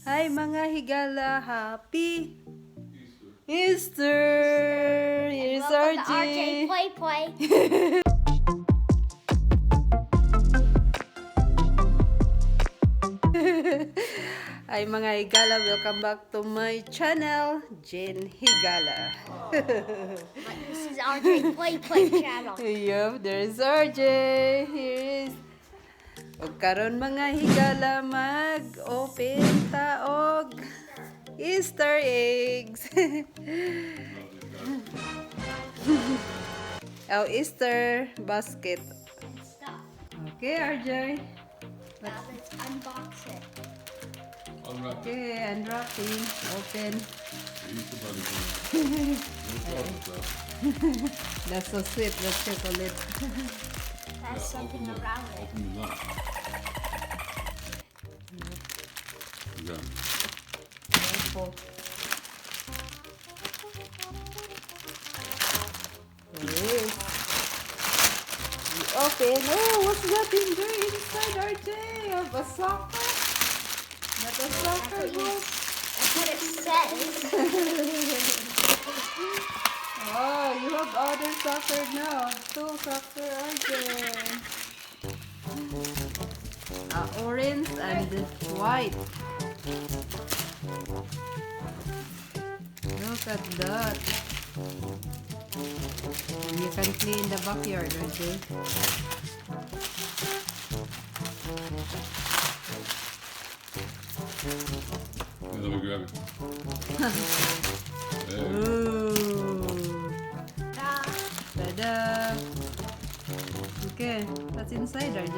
Hi mga higala, happy Easter! Here's Welcome to RJ. RJ Play Play. Hi mga higala, welcome back to my channel, Jen Higala. But this is RJ Play Play channel. Yup, there's RJ. Here is. Og karon mga higala mag-open ta og Easter eggs. Our Easter basket. Stuff. Okay, RJ. Now let's unbox it. Unwrap it. Okay, unwrapping. Open. Eat the bunny. No chocolate though. That's so sweet. That's chocolate. Has something open around it. Open the nut. Yeah. Opo. Yes. We open. Oh, what's that in there inside, RJ? Of a soccer? Not a soccer ball. That's what it says. Oh, you have other soccer now. Two soccer, RJ. Orange and white. Look at that. You can play in the backyard, okay? Yeah, let me grab it. There. Ooh. Ah, Ta-da! Okay, what's inside, RJ?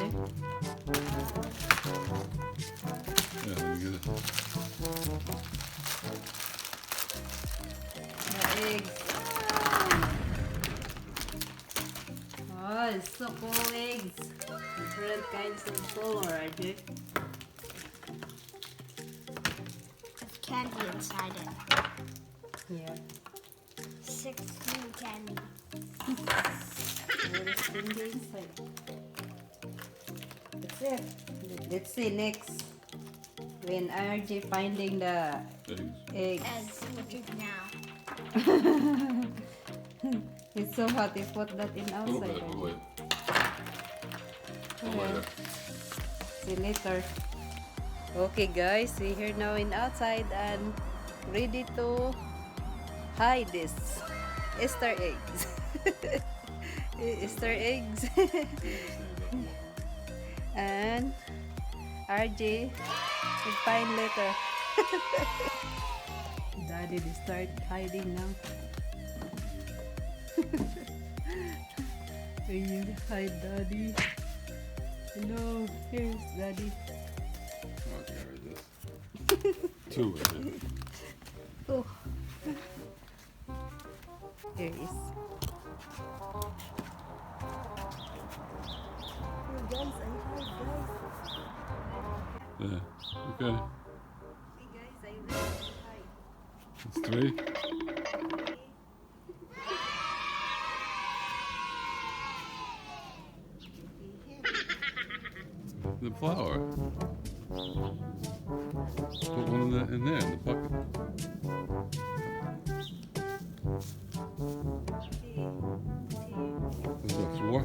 Yeah, let me get it. The eggs. Oh, it's so cool eggs. Different kinds of color, RJ. there's candy inside it. Yeah. 16 candy. What is candy inside? That's it. Let's see next. When RJ finding the Eggs. eggs. Which is now. It's so hot. You put that in A little outside. bit. RJ. We'll wait. Okay. Later. See you later. Okay guys, we here now in outside and ready to hide this Easter eggs. Easter eggs. And RJ will find later. Daddy will start hiding now. You hide Daddy. Hello, here's Daddy. I'll carry this. Two of it. Oh. There is. Oh, guys, I hide, guys. Yeah. Okay. See, guys, I really hide. It's three. The flour. Put one in there in the bucket. Is that four?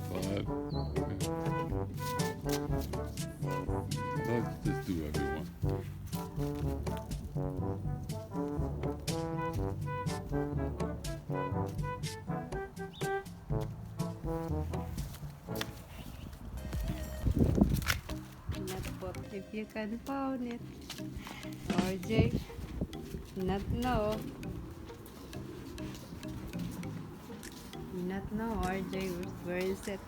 Five. Okay. Let's just do everyone. Not but if you can found it. RJ, not know. Not know, RJ. Where is it?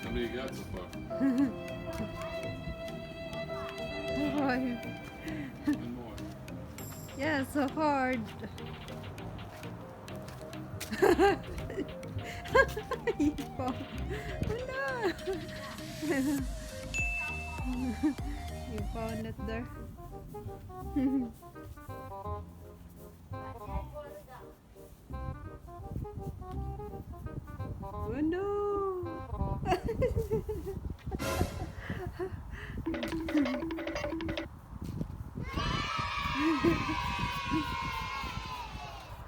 How many you got so far? Why? One more. Yeah, so hard. You fall. Oh, no. You found it there. Oh no!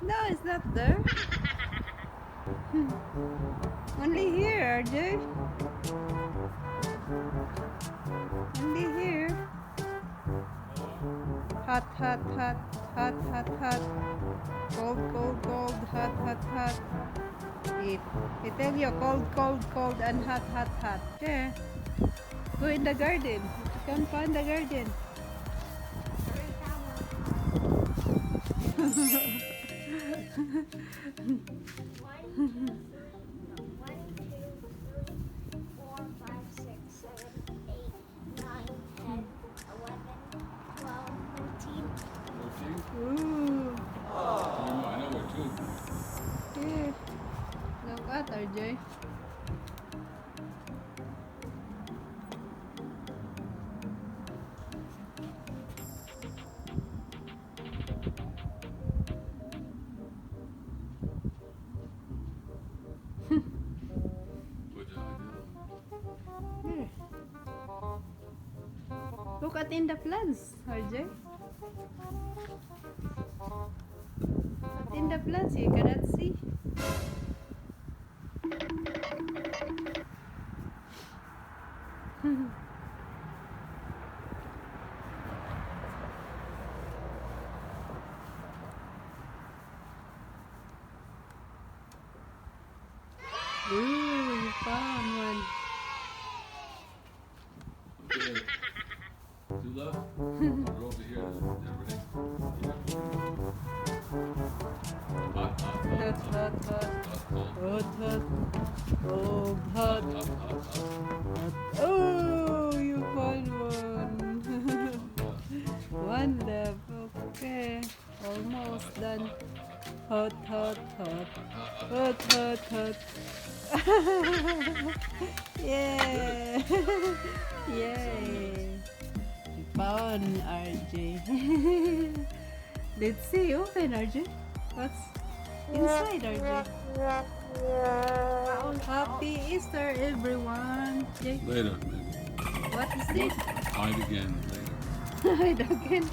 No, it's not there. Only here, RJ. Only here. Hot, hot, hot, hot, hot, hot. Cold, cold, cold, hot, hot, hot. I tell you, cold, cold, cold, and hot, hot, hot. There. Go in the garden. You can find the garden. Ooh. I know where too. Yeah. Look at RJ. Good idea. Here. Look at in the plants, RJ. But in the plants you cannot see. Ooh, you found one. Okay. To left. We're over here. Everything. Hot, hot, hot, Hot, hot, hot. hot, cold. Hot, hot. Cold, hot. Hot, hot, hot. Oh, you found one. One left. Okay. Almost done. Hot, hot, hot. Hot, hot, hot. Yeah. Yay. You found RJ. Let's see. Open RJ. What's inside RJ? Happy Easter, everyone. Jay, Later, maybe. what is this? Hide again later. Hide again.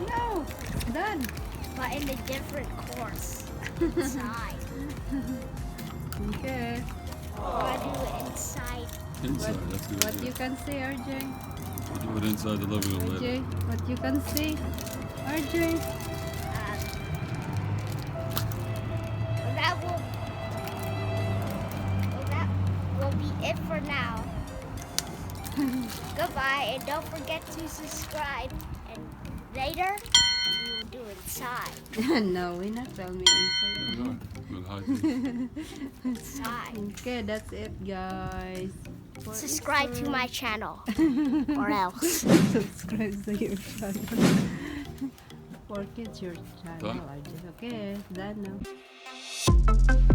No, done. But in a different course. Inside. Okay. I do it inside. Inside, What, that's good. what you can see, RJ? We'll do it inside the living room later. RJ, what you can see? RJ. That will be it for now. Goodbye, and don't forget to subscribe. And later, we will do inside. No, we're not filming inside. We'll hide this. Inside. Okay, that's it, guys. For Subscribe to Easter. my channel, or else. Subscribe to your channel. For kids, your channel, Done. RJ. Okay, done now.